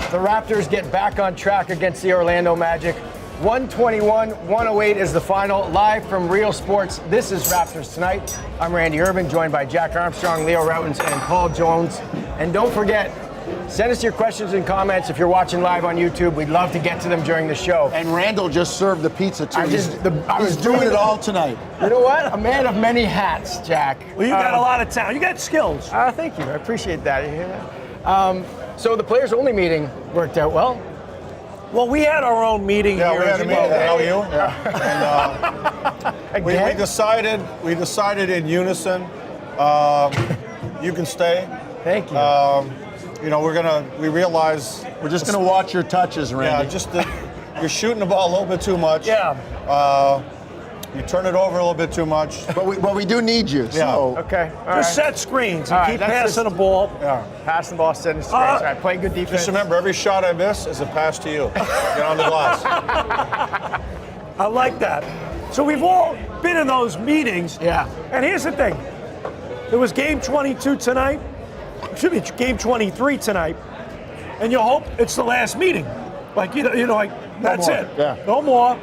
The Raptors get back on track against the Orlando Magic. 121-108 is the final. Live from Real Sports, this is Raptors Tonight. I'm Randy Urban, joined by Jack Armstrong, Leo Rautins, and Paul Jones. And don't forget, send us your questions and comments if you're watching live on YouTube. We'd love to get to them during the show. And Randall just served the pizza, too. He's doing it all tonight. You know what? A man of many hats, Jack. Well, you got a lot of talent. You got skills. Thank you. I appreciate that. You hear that? So the players-only meeting worked out well. Well, we had our own meeting here. Yeah, we had a meeting at LU. And we decided in unison, you can stay. Thank you. We realize We're just going to watch your touches, Randy. You're shooting the ball a little bit too much. Yeah. You turn it over a little bit too much. But we do need you. So. Okay. All Just right. set screens and All right, keep that's passing just- the ball. Yeah. Pass the ball, setting screens. All right, play good defense. Just remember, every shot I miss is a pass to you. Get on the glass. I like that. So we've all been in those meetings. Yeah. And here's the thing. There was game 22 tonight. Excuse me, game 23 tonight. And you hope it's the last meeting. Like, that's more. it. Yeah. No more.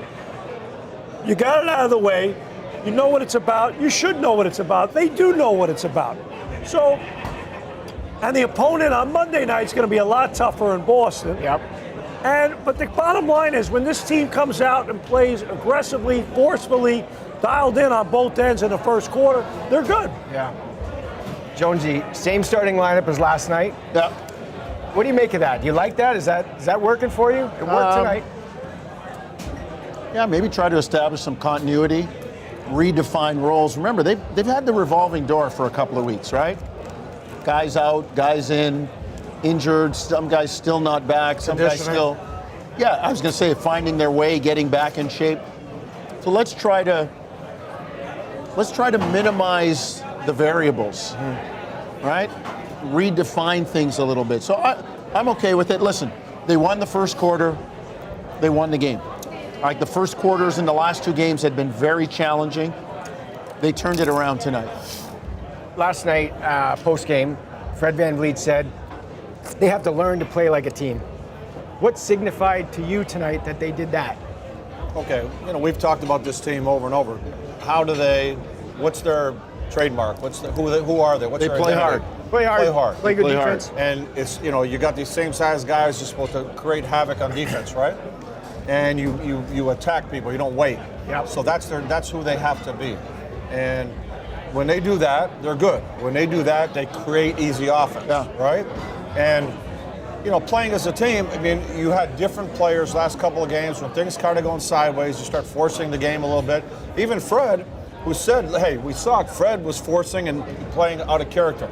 You got it out of the way. You know what it's about. You should know what it's about. They do know what it's about. So, and the opponent on Monday night is going to be a lot tougher in Boston. Yep. But the bottom line is when this team comes out and plays aggressively, forcefully, dialed in on both ends in the first quarter, they're good. Yeah. Jonesy, same starting lineup as last night. Yeah. What do you make of that? Do you like that? Is that working for you? It worked tonight. Yeah, maybe try to establish some continuity, redefine roles. Remember, they've had the revolving door for a couple of weeks, right? Guys out, guys in, injured, some guys still not back, some guys still. Yeah, I was going to say finding their way, getting back in shape. So let's try to minimize the variables, right? Redefine things a little bit. So I'm okay with it. Listen, they won the first quarter, they won the game. All right, the first quarters in the last two games had been very challenging. They turned it around tonight. Last night, post-game, Fred VanVleet said they have to learn to play like a team. What signified to you tonight that they did that? Okay, we've talked about this team over and over. What's their trademark? Who are they? What's They their play identity? hard. Play hard. Play hard. Play good Play hard. defense. And it's, you got these same size guys you're supposed to create havoc on defense, right? And you attack people, you don't wait. Yep. So that's who they have to be. And when they do that, they're good. When they do that, they create easy offense, right? And playing as a team, I mean, you had different players last couple of games when things kind of going sideways, you start forcing the game a little bit. Even Fred, who said, hey, we saw Fred was forcing and playing out of character.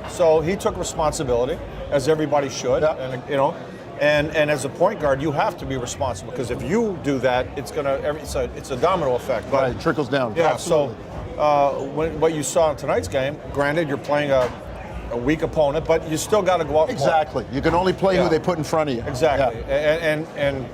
So he took responsibility, as everybody should, and as a point guard, you have to be responsible because if you do that, it's a domino effect. But Right, it trickles down. yeah, Absolutely. so what you saw in tonight's game, granted, you're playing a weak opponent, but you still got to go out and play. Exactly. You can only play Yeah. who they put in front of you. Exactly. Yeah. And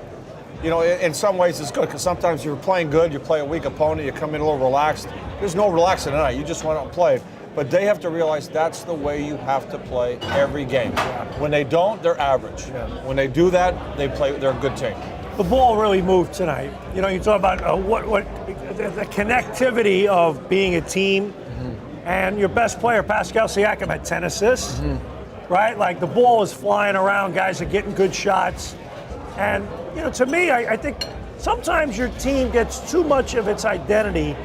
in some ways it's good because sometimes you're playing good, you play a weak opponent, you come in a little relaxed. There's no relaxing tonight. You just went out and played. But they have to realize that's the way you have to play every game. When they don't, they're average. When they do that, they're a good team. The ball really moved tonight. You talk about the connectivity of being a team, and your best player, Pascal Siakam, had 10 assists, right? Like the ball was flying around, guys are getting good shots. And, to me, I think sometimes your team gets too much of its identity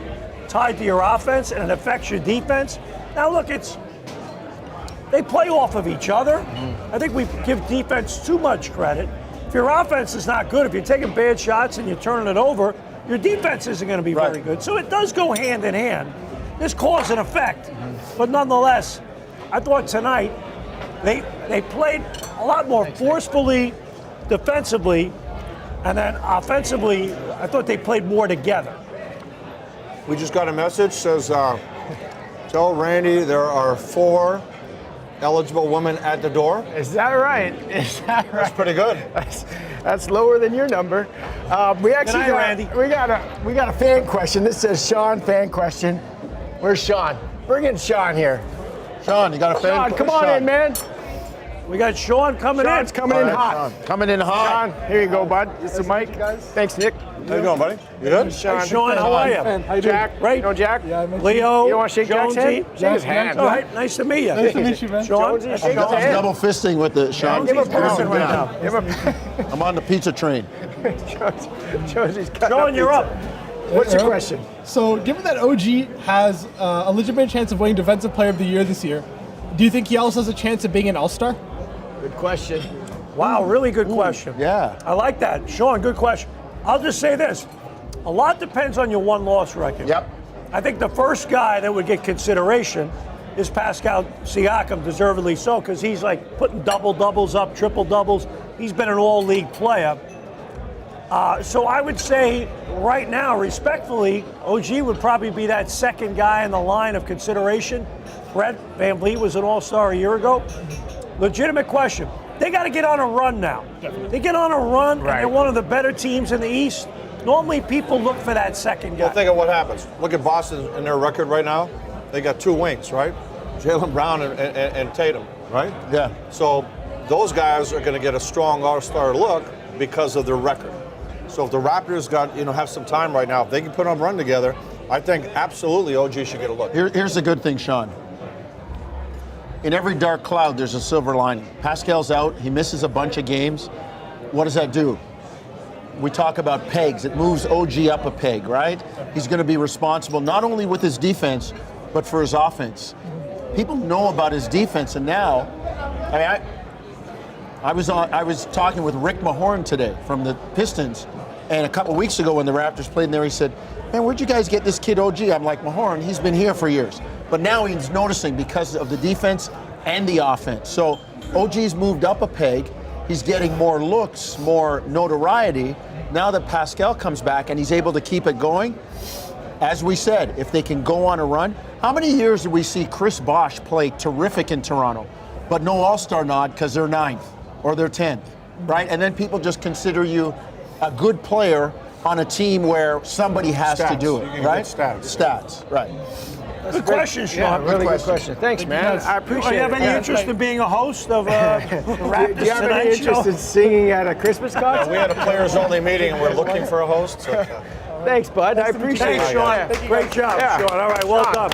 tied to your offense and it affects your defense. Now look, they play off of each other. I think we give defense too much credit. If your offense is not good, if you're taking bad shots and you're turning it over, your defense isn't going to be very good. So it does go hand in hand. There's cause and effect. But nonetheless, I thought tonight they played a lot more forcefully, defensively, and then offensively, I thought they played more together. We just got a message says, tell Randy there are 4 eligible women at the door. Is that right? Is that right? That's pretty good. That's lower than your number. We actually Good night, Randy. we got a fan question. This says Sean fan question. Where's Sean? Bring in Sean here. Sean, you got a fan? Sean, come on in, man. We got Sean coming Sean's in. coming in All right, hot. Sean. Coming in hot. Sean, here you go, bud. This is Mike. Thanks, Nick. How you doing, buddy? You good? Sean, Hey, Sean, how are you? How you doing? Jack, Great. You know Jack? Yeah, I met Leo, You don't want to shake Jack's Jonesy. hand? Shake his hand. All right, nice to meet you. Nice to meet you, man. Sean, Jonesy, that's shake his Sean. hand. Double fisting with the Sean. Give him a Sit pound right down. now. Give him I'm on the pizza train. Josie's cutting Sean, up you're pizza. up. What's your question? So, given that OG has a legitimate chance of winning Defensive Player of the Year this year, do you think he also has a chance of being an All-Star? Good question. Wow, really good question. Yeah. I like that. Sean, good question. I'll just say this. A lot depends on your one-loss record. Yep. I think the first guy that would get consideration is Pascal Siakam, deservedly so, because he's like putting double-doubles up, triple-doubles. He's been an all-league player. So I would say right now, respectfully, OG would probably be that second guy in the line of consideration. Fred VanVleet was an all-star a year ago. Legitimate question. They got to get on a run now. They get on a run, and they're one of the better teams in the East. Normally, people look for that second guy. Well, think of what happens. Look at Boston and their record right now. They got two wings, right? Jaylen Brown and Tatum, right? Yeah. So those guys are going to get a strong All-Star look because of their record. So if the Raptors have some time right now, if they can put on a run together, I think absolutely OG should get a look. Here's the good thing, Sean. In every dark cloud, there's a silver lining. Pascal's out. He misses a bunch of games. What does that do? We talk about pegs. It moves OG up a peg, right? He's going to be responsible not only with his defense, but for his offense. People know about his defense, and now, I was talking with Rick Mahorn today from the Pistons, and a couple weeks ago when the Raptors played in there, he said, "Man, where'd you guys get this kid OG?" I'm like, "Mahorn, he's been here for years." But now he's noticing because of the defense and the offense. So OG's moved up a peg. He's getting more looks, more notoriety. Now that Pascal comes back and he's able to keep it going, as we said, if they can go on a run. How many years did we see Chris Bosh play terrific in Toronto, but no All-Star nod because they're 9th or they're 10th, right? And then people just consider you a good player on a team where somebody has to do it, right? Stats, right. Good question, Sean. Yeah, really good question. Thanks, man. I appreciate Do you have it. any interest in being a host of Raptors Do you have any Tonight interest Show? in singing at a Christmas concert? We had a players-only meeting, and we're looking for a host. So, Thanks, bud. I appreciate Thanks, it. Sean. Yeah. Great job, Yeah. Sean. All right, well Sean. done.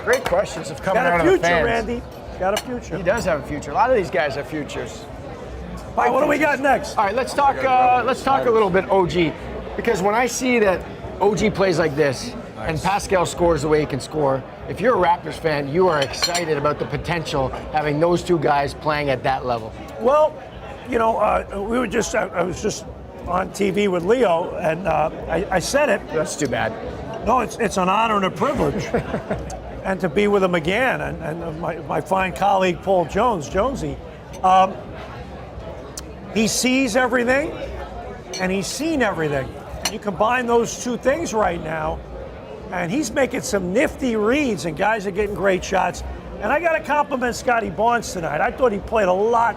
Great questions have come out Got of a the future, fans. Randy. Got a future. He does have a future. A lot of these guys have futures. All right, what do we got next? All right, let's talk a little bit OG, because when I see that OG plays like this and Pascal scores the way he can score, if you're a Raptors fan, you are excited about the potential having those two guys playing at that level. Well, I was just on TV with Leo, and I said it. That's too bad. No, it's an honor and a privilege. And to be with him again, and my fine colleague Paul Jonesy. He sees everything, and he's seen everything. You combine those two things right now, and he's making some nifty reads, and guys are getting great shots. And I got to compliment Scotty Barnes tonight. I thought he played a lot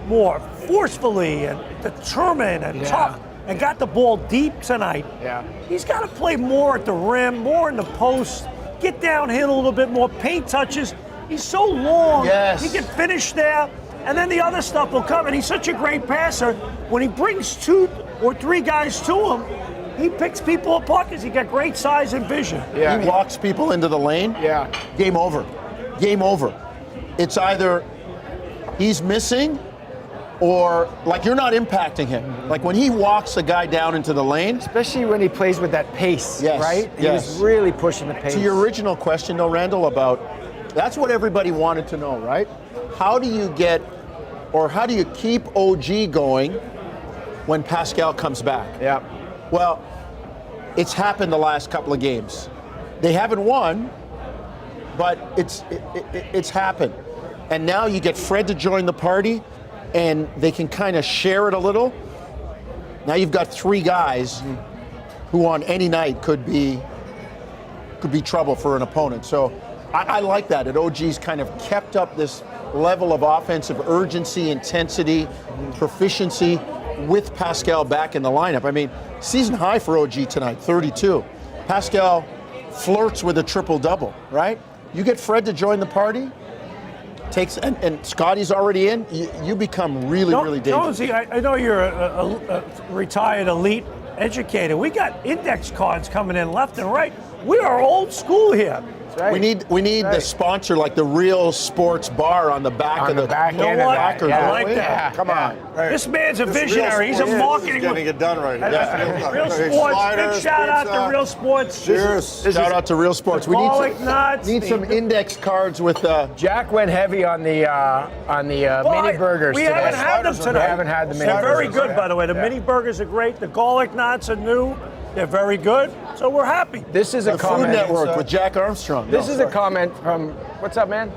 more forcefully and determined and tough, and got the ball deep tonight. Yeah. He's got to play more at the rim, more in the post, get downhill a little bit more, paint touches. He's so long. Yes. He can finish there, and then the other stuff will come. And he's such a great passer. When he brings 2 or 3 guys to him, he picks people apart because he got great size and vision. Yeah. He walks people into the lane. Yeah. Game over. Game over. It's either he's missing or like you're not impacting him. Like when he walks a guy down into the lane. Especially when he plays with that pace, Yes, right? He yes. was really pushing the pace. To your original question though, Randall, about that's what everybody wanted to know, right? How do you keep OG going when Pascal comes back? Yeah. Well, it's happened the last couple of games. They haven't won, but it's happened. And now you get Fred to join the party, and they can kind of share it a little. Now you've got 3 guys who on any night could be trouble for an opponent. So I like that. OG's kind of kept up this level of offensive urgency, intensity, proficiency with Pascal back in the lineup. I mean, season high for OG tonight, 32. Pascal flirts with a triple-double, right? You get Fred to join the party, and Scotty's already in, you become really dangerous. Jonesy, I know you're a retired elite educator. We got index cards coming in left and right. We are old school here. Right. We need the sponsor, like the Real Sports Bar on the back of the back You know end of what? that. I like that. Yeah. Come on. Right. This man's a This visionary. He's a Real Sports marketing. is getting it done right now. Real Hey, Sports. sliders, Big shout out pizza. to Real Sports. Cheers. Shout out to Real Sports. We Garlic nuts. need some index cards with Jack went heavy on the mini burgers We today. haven't had them Sliders are tonight. We haven't had the mini They're very burgers. good, by the way. The mini burgers are great. The garlic knots are new. They're very good. So we're happy. This is a the Food comment. Network with Jack Armstrong. This is a comment from, what's up, man?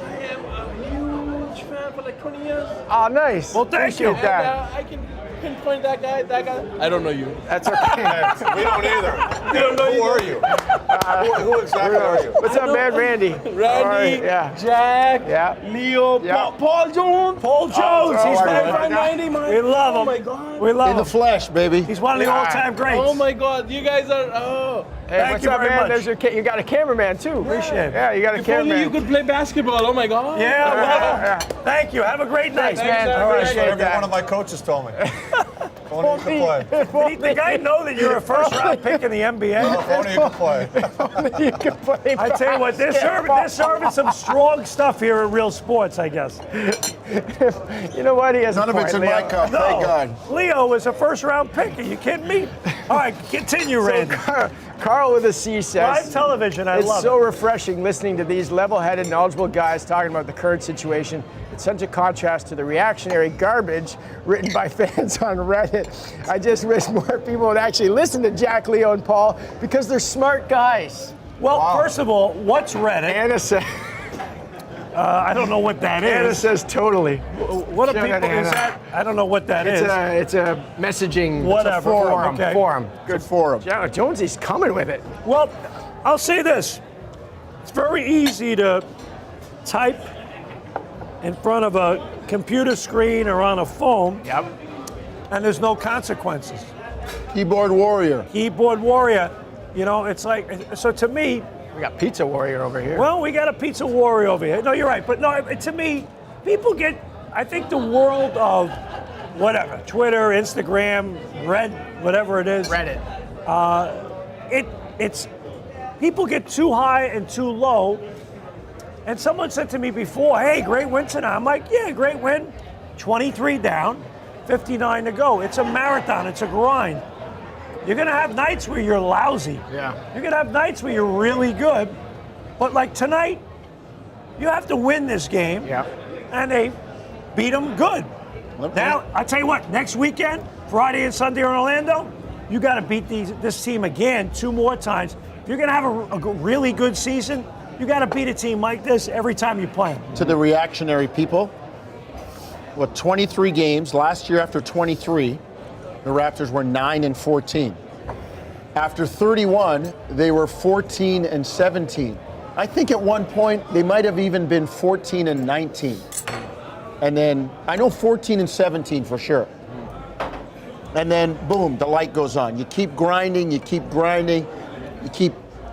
I am a huge fan for like 20 years. Oh, nice. Well, thank you. Appreciate that. And I can pinpoint that guy. I don't know you. That's okay. We don't either. Who are you? Who exactly are you? What's up, man? Randy. Randy, All right, yeah. Jack, Yeah. Leo, Yeah. Paul Jones. Paul Jones. Oh, He's all my right. friend. Friend Randy, man. We love him. Oh my God. We love in the him. flesh, baby. He's one of the Yeah. all-time greats. Oh my God, you guys are. Oh. Hey, Thank what's you up, very man? much. There's your you got a cameraman, too. Appreciate it. Yeah, you got a If only you cameraman. could play basketball. Oh my God. Yeah, well, Yeah. thank you. Have a great night. Thanks, man. Thanks, I appreciate Every one that. of my coaches told me. If only you could play. Did the guy know that you're a first-round pick in the NBA? If only you could play. You can play I tell you what, they're serving some strong stuff here at Real Sports, I guess. You know what? He has None a of it's point, in my Leo. cup, thank God. Leo was a first-round pick. Are you kidding me? All right, continue, Randy. Carl with a C says, Live television, I it's love so it. refreshing listening to these level-headed, knowledgeable guys talking about the current situation. It's such a contrast to the reactionary garbage written by fans on Reddit. I just wish more people would actually listen to Jack, Leo, and Paul because they're smart guys. Well, first of all, what's Reddit? Anna says, I don't know what that Anna is. says totally. What do Shout out people, to is Anna. that? I don't know what that is. It's a messaging Whatever, forum. okay. Forum. Good forum. Yeah, Jonesy's coming with it. Well, I'll say this. It's very easy to type in front of a computer screen or on a phone, Yep. and there's no consequences. Keyboard warrior. Keyboard warrior, you know, it's like, so to me, We got Pizza Warrior over here. well, we got a pizza warrior over here. No, you're right. But no, to me, people get, I think the world of whatever, Twitter, Instagram, whatever it is, Reddit. it's people get too high and too low. And someone said to me before, hey, great win tonight. I'm like, yeah, great win. 23 down, 59 to go. It's a marathon, it's a grind. You're gonna have nights where you're lousy. Yeah. You're gonna have nights where you're really good. But like tonight, you have to win this game. Yeah. And they beat them good. Now, I tell you what, next weekend, Friday and Sunday in Orlando, you got to beat this team again 2 more times. If you're going to have a really good season, you got to beat a team like this every time you play them. To the reactionary people, 23 games. Last year after 23, the Raptors were 9-14. After 31, they were 14-17. I think at one point they might have even been 14-19. And then I know 14-17 for sure. And then boom, the light goes on. You keep grinding, you keep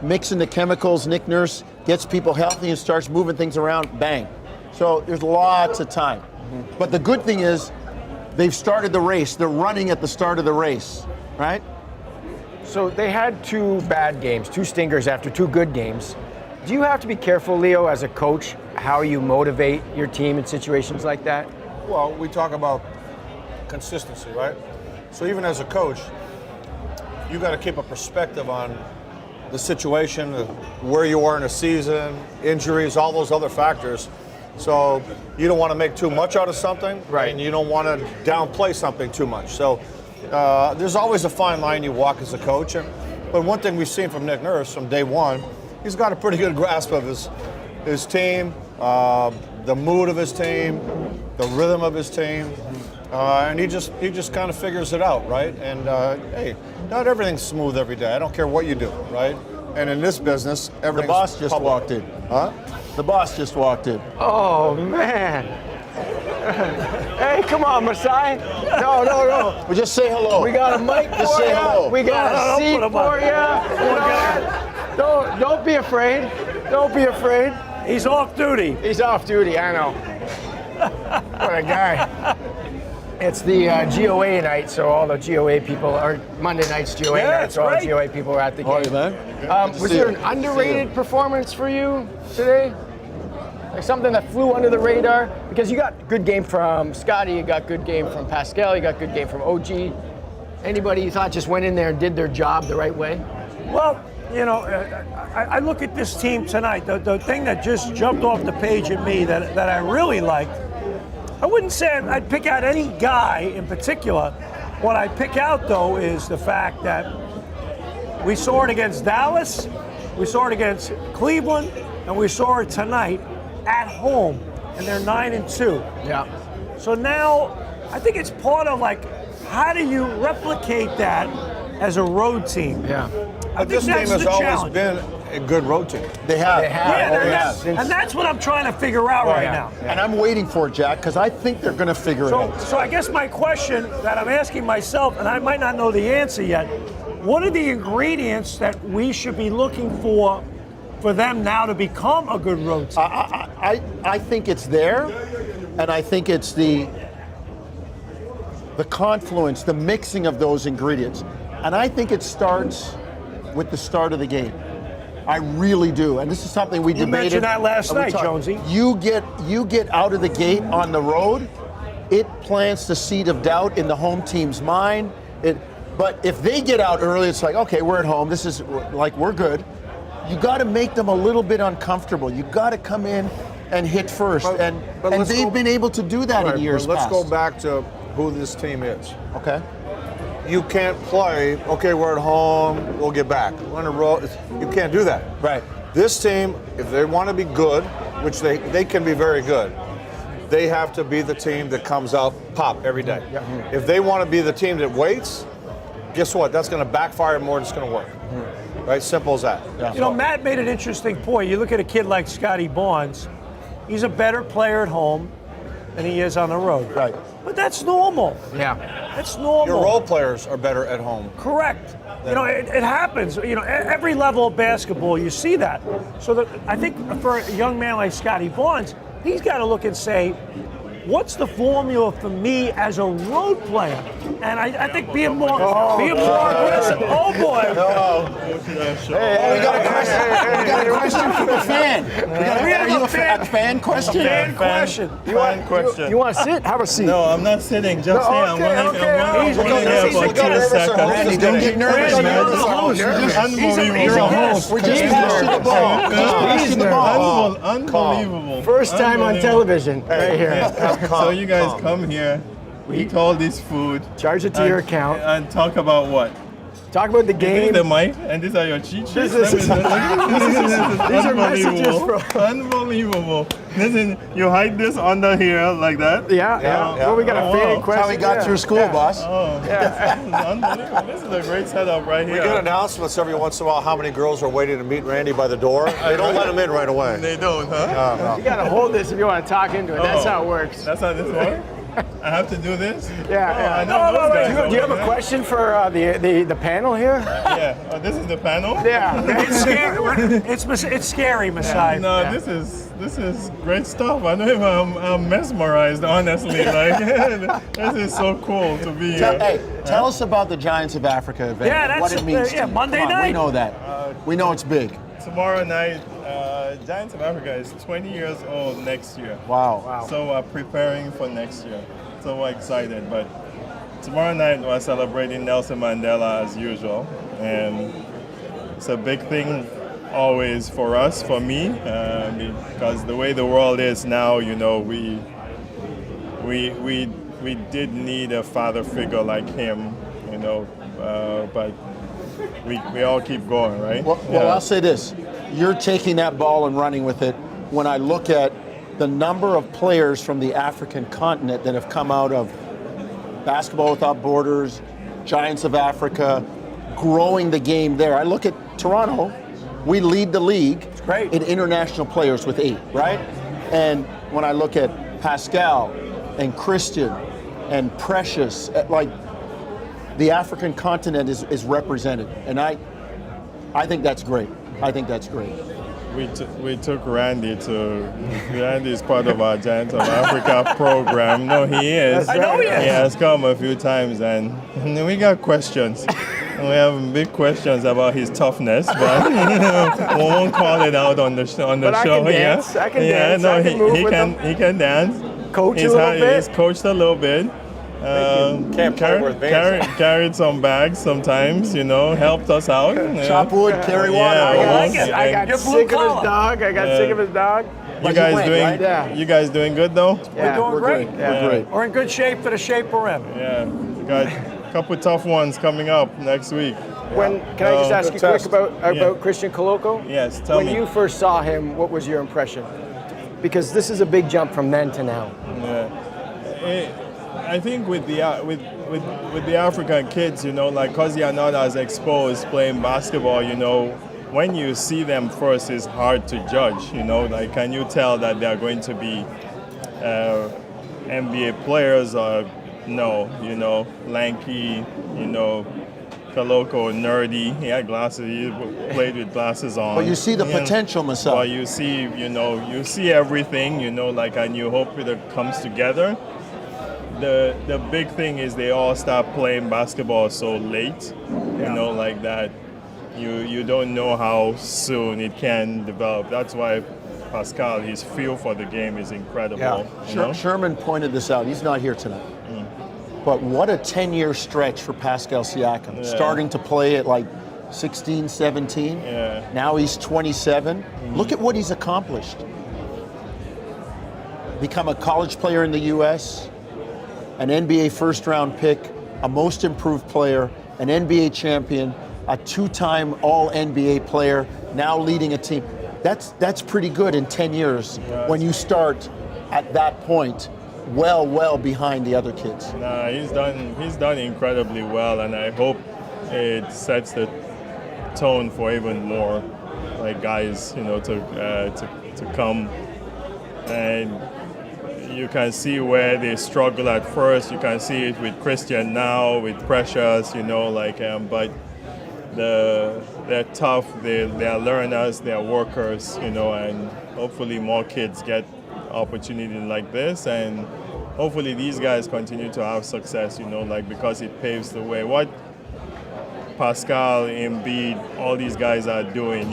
mixing the chemicals. Nick Nurse gets people healthy and starts moving things around, bang. So there's lots of time. But the good thing is they've started the race. They're running at the start of the race, right? So they had 2 bad games, 2 stingers after 2 good games. Do you have to be careful, Leo, as a coach, how you motivate your team in situations like that? Well, we talk about consistency, right? So even as a coach, you got to keep a perspective on the situation, where you are in a season, injuries, all those other factors. So you don't want to make too much out of something, Right. and you don't want to downplay something too much. So there's always a fine line you walk as a coach. But one thing we've seen from Nick Nurse from day one, he's got a pretty good grasp of his team, the mood of his team, the rhythm of his team, and he just kind of figures it out, right? And hey, not everything's smooth every day. I don't care what you do, right? And in this business, The everything's boss just public. walked in. Huh? The boss just walked in. Oh, man. Hey, come on, Masai. No. Well, just say hello. We got a mic Just for say you. hello. We got No, a don't seat put him for on. you. Don't be afraid. Don't be afraid. He's off duty. He's off duty, I know. What a guy. It's the GOA night, so all the GOA people are Monday night's GOA Yeah, night, it's so all the great. GOA people are at the How are game. you, man? Was see there you. an underrated performance for you today? Like something that flew under the radar? Because you got good game from Scotty, you got good game from Pascal, you got good game from OG. Anybody you thought just went in there and did their job the right way? Well, you know, I look at this team tonight. The thing that just jumped off the page at me that I really liked, I wouldn't say I'd pick out any guy in particular. What I pick out, though, is the fact that we saw it against Dallas, we saw it against Cleveland, and we saw it tonight at home, and they're 9-2. Yeah. So now, I think it's part of like, how do you replicate that as a road team? Yeah. I But think this team that's has the always challenge. been a good road team. They have. They have. Yeah, Oh, and that's what I'm trying to figure out right yeah. now. And I'm waiting for it, Jack, because I think they're going to figure it out. So I guess my question that I'm asking myself, and I might not know the answer yet, what are the ingredients that we should be looking for them now to become a good road team? I think it's there, and I think it's the confluence, the mixing of those ingredients. And I think it starts with the start of the game. I really do, and this is something we You debated. mentioned that last and we night, talked. Jonesy. You get out of the gate on the road, it plants the seed of doubt in the home team's mind. But if they get out early, it's like, okay, we're at home. This is like we're good. You got to make them a little bit uncomfortable. You got to come in and hit first, But and let's they've go- been able to do that Right, in years but let's past. go back to who this team is. Okay. You can't play, okay, we're at home, we'll get back. We're on the road. You can't do that. Right. This team, if they want to be good, which they can be very good, they have to be the team that comes out pop every day. If they want to be the team that waits, guess what? That's going to backfire more than it's going to work. Right? Simple as that. Yeah. You know, Matt made an interesting point. You look at a kid like Scotty Barnes, he's a better player at home than he is on the road. Right. But that's normal. Yeah. That's normal. Your role players are better at home. Correct. You know, it happens. You know, every level of basketball, you see that. So that I think for a young man like Scotty Barnes, he's got to look and say, what's the formula for me as a road player? And I think being more aggressive. Oh boy. Hey, we got a question. We got a question from a fan. We have Are you a a fan question? Fan question. Fan question. You want to sit? Have a seat. No, I'm not sitting. Just say I'm only He's here for 2 seconds. Randy, don't get nervous, Randy, man. you're the host. Unbelievable. He's a guest. We're just passing the ball. Just passing the ball. Unbelievable. First time on television, right here. So you guys come here, eat all this food, Charge it to your account. and talk about what? Talk about the This game. is the mic, and these are your cheat sheets. This is- These are messages from- Unbelievable. Listen, you hide this under here like that. Yeah. Well, we got a fan Wow. question. That's how we got through school, boss. Oh, unbelievable. This is a great setup right We here. get announcements every once in a while how many girls are waiting to meet Randy by the door. They don't let them in right away. They don't, huh? You got to hold this if you want to talk into it. That's how it works. That's how this works? I have to do this? Yeah. I yeah. know those guys Do you have over a question for the panel here? there. Yeah. Oh, this is the panel? Yeah. It's scary. It's scary, Masai. No, this is great stuff. I know if I'm mesmerized, honestly. Like, this is so cool to be here. Tell us about the Giants of Africa event. Yeah, that's what it means. yeah, to you. Monday Come on, night. We know that. We know it's big. Tomorrow night, Giants of Africa is 20 years old next year. Wow. So we're preparing for next year. So we're excited. But tomorrow night we're celebrating Nelson Mandela as usual. And it's a big thing always for us, for me, because the way the world is now, you know, we did need a father figure like him, you know, but we all keep going, right? Well, I'll say this. You're taking that ball and running with it. When I look at the number of players from the African continent that have come out of Basketball Without Borders, Giants of Africa, growing the game there. I look at Toronto, We lead the league great. in international players with 8, right? And when I look at Pascal and Christian and Precious, like the African continent is represented, and I think that's great. I think that's great. We took Randy to. Randy is part of our Giant of Africa program. No, he is. I know he is. He has come a few times, and we got questions. We have big questions about his toughness, but we won't call it out on the show. But I can dance. I can dance. No, I can move with him. he can dance. Coach a little bit. He's coached a little bit. Can't play worth beans. Carried some bags sometimes, helped us out. Chop wood, carry water. Yeah, I got sick of his dog. Sick of his dog. You guys went, doing? right? Yeah. You guys doing good though? Yeah, We're doing great. Good. We're great. We're in good shape for the shape we're in. Yeah. We got a couple tough ones coming up next week. Can I just ask you quick test. about Christian Koloko? Yes, tell When me. you first saw him, what was your impression? Because this is a big jump from then to now. I think with the African kids, because they are not as exposed playing basketball, when you see them first, it's hard to judge. Can you tell that they are going to be NBA players or no? Lanky, Koloko, nerdy. He had glasses. He played with glasses on. But you see the potential, Masai. Well, you see everything. And you hope it comes together. The big thing is they all start playing basketball so late, like that. You don't know how soon it can develop. That's why Pascal, his feel for the game is incredible. Yeah. Sherman pointed this out. He's not here tonight. But what a 10-year stretch for Pascal Siakam. Yeah. Starting to play at like 16, 17. Yeah. Now he's 27. Look at what he's accomplished. Become a college player in the U.S., an NBA first-round pick, a most improved player, an NBA champion, a 2-time All-NBA player, now leading a team. That's pretty good in 10 years when you start at that point well behind the other kids. Nah, he's done incredibly well, and I hope it sets the tone for even more guys, to come. And you can see where they struggle at first. You can see it with Christian now, with Precious, but they're tough, they're learners, they're workers, and hopefully more kids get opportunity like this, and hopefully these guys continue to have success, because it paves the way. What Pascal, Embiid, all these guys are doing,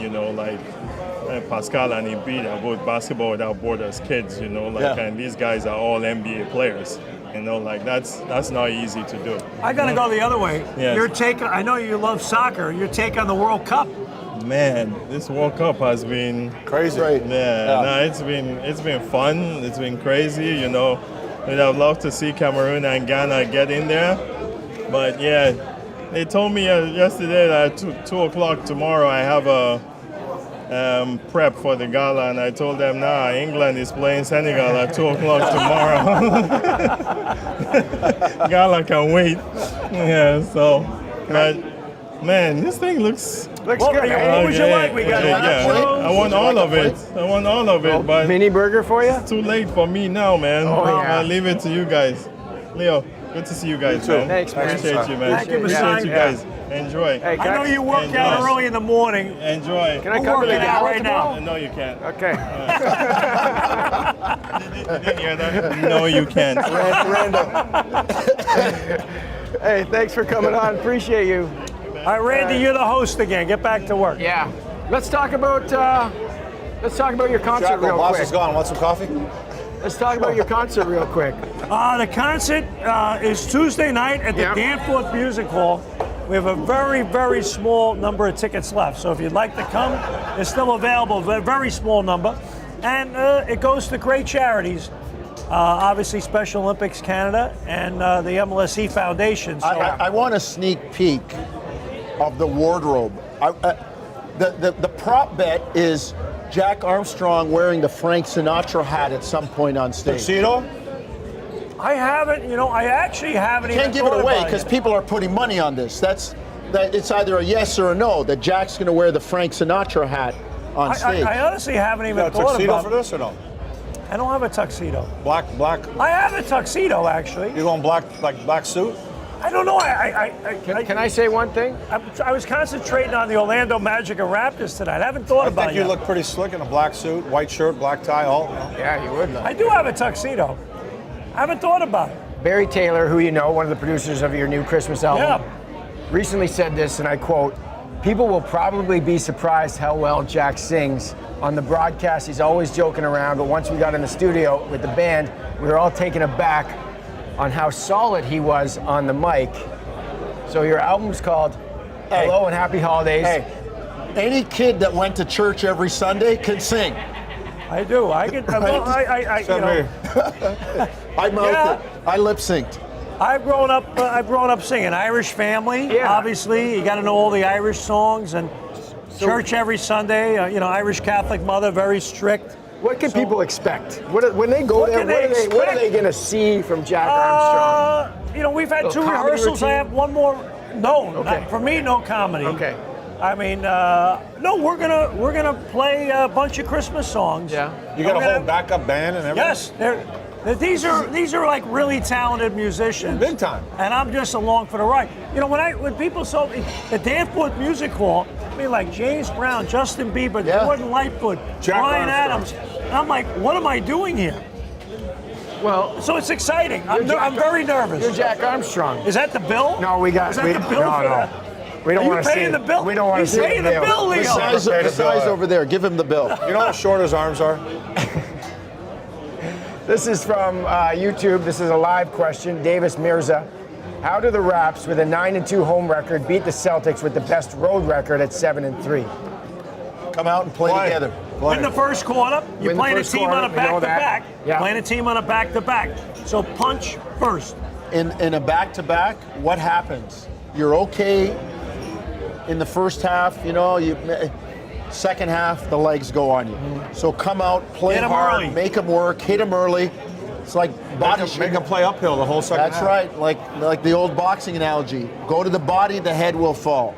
Pascal and Embiid are both basketball without borders kids, and these guys are all NBA players. That's not easy to do. I gotta go the other way. Yes. Your take. I know you love soccer. Your take on the World Cup. Man, this World Cup has been Crazy. No, it's been fun. It's been crazy. We'd have loved to see Cameroon and Ghana get in there, but yeah, they told me yesterday that at 2 o'clock tomorrow I have a prep for the gala, and I told them, nah, England is playing Senegal at 2 o'clock tomorrow. Gala can wait. Yeah, so, but man, this thing looks Looks What good. would you like? We got I want all of it. But Mini burger for you? it's too late for me now, man. Oh, yeah. I'll leave it to you guys. Leo, good to see you guys, too. man. Thanks, man. Appreciate you, man. Thank you, Masai. Appreciate you guys. Enjoy. Hey, I know you work Enjoy. out early in the morning. Enjoy. Can I We're cover the working out gala right now. No, you can't. Okay. You didn't hear that? No, you can't. Hey, thanks for coming on. Appreciate you. All right, Randy, you're the host again. Get back to work. Yeah. Let's talk about your concert Jacko, real boss quick. is gone. Want some coffee? Let's talk about your concert real quick. The concert is Tuesday night at the Yep. Danforth Music Hall. We have a very, very small number of tickets left. So if you'd like to come, they're still available, but a very small number. And it goes to great charities. Obviously, Special Olympics Canada and the MLSE Foundation. So I want a sneak peek of the wardrobe. The prop bet is Jack Armstrong wearing the Frank Sinatra hat at some point on stage. Tuxedo? I haven't, I actually haven't Can't even give it thought away about because people are putting money on this. that it's either a yes or a no, that Jack's going to wear the Frank Sinatra hat on stage. I honestly haven't You even got a thought tuxedo about for this or no? I don't have a tuxedo. Black. I have a tuxedo, actually. You going black, like black suit? I don't know. Can I say one thing? I was concentrating on the Orlando Magic and Raptors tonight. I haven't thought I about think it you look pretty slick in a black suit, white shirt, black tie, all. Yeah, you would. I do have a tuxedo. I haven't thought about it. Barry Taylor, who you know, one of the producers of your new Christmas album, recently said this, and I quote, "People will probably be surprised how well Jack sings. On the broadcast, he's always joking around, but once we got in the studio with the band, we were all taken aback on how solid he was on the mic." So your album's called Hello and Happy Holidays. Hey, any kid that went to church every Sunday can sing. I do. I can. Except me. I mouthed it. I lip synced. I've grown up singing Irish Family. Yeah. Obviously, you got to know all the Irish songs and church every Sunday. Irish Catholic mother, very strict. What can people expect? When they go there, what are they going to see from Jack Armstrong? We've had Little 2 comedy rehearsals. I routine? have one more. No, Okay. for me, no comedy. Okay. I mean, no, we're gonna play a bunch of Christmas songs. Yeah. You got a We're whole gonna- backup band and everything? Yes, these are like really talented musicians. Big time. And I'm just along for the ride. When people saw me at Danforth Music Hall, I mean, like James Brown, Justin Bieber, Yeah. Jordan Lightfoot, Jack Bryan Armstrong. Adams. And I'm like, what am I doing here? Well, So it's exciting. I'm Jack- very nervous. you're Jack Armstrong. Is that the bill? No, we got. Is that we, the bill no, for no. that? We don't Are want you to see paying the bill? We don't want to He's see paying the bill, Leo. The size, Pay the the size bill. over there. Give him the bill. You know how short his arms are? This is from YouTube. This is a live question. Davis Mirza. How do the Raps, with a 9-2 home record, beat the Celtics with the best road record at 7-3? Come out and play Why? together. Win the first quarter. You're Win the playing a first team quarter, on a we know that. back-to-back. Yeah. Playing a team on a back-to-back. So punch first. In a back-to-back, what happens? You're okay in the first half, second half, the legs go on you. So come out, play Hit 'em hard, early. make them work, hit them early. It's like body Make him play uphill the whole second That's half. right, like the old boxing analogy. Go to the body, the head will fall.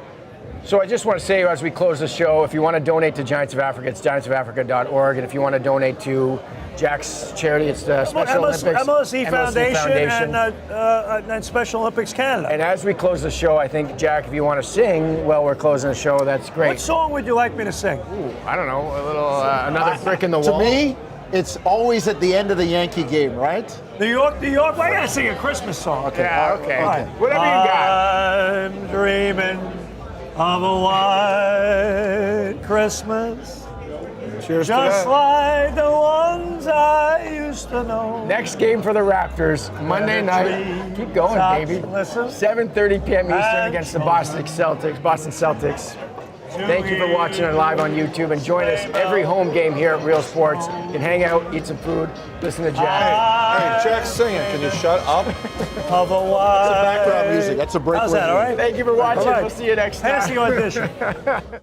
So I just want to say, as we close the show, if you want to donate to Giants of Africa, it's giantsofafrica.org. And if you want to donate to Jack's charity, it's the Special Olympics. MLC Foundation. And Special Olympics Canada. And as we close the show, I think, Jack, if you want to sing while we're closing the show, that's great. What song would you like me to sing? I don't know, a little, another brick in the wall. To me, it's always at the end of the Yankee game, right? New York, New York. Well, I gotta sing a Christmas song. Okay. Yeah, okay. All right. Whatever you got. I'm dreaming of a white Christmas, Cheers to just that. like the ones I used to know. Next game for the Raptors, Monday night. Keep going, baby. Listen. 7:30 p.m. Eastern And against the Boston Celtics. Thank you for watching it live on YouTube, and join us every home game here at Real Sports. You can hang out, eat some food, listen to Jack. Hey, Jack's singing. Can you shut up? Of a white. That's background music. That's a break. How's that, all right? Thank you for watching. All right. We'll see you next time. Tennessee audition.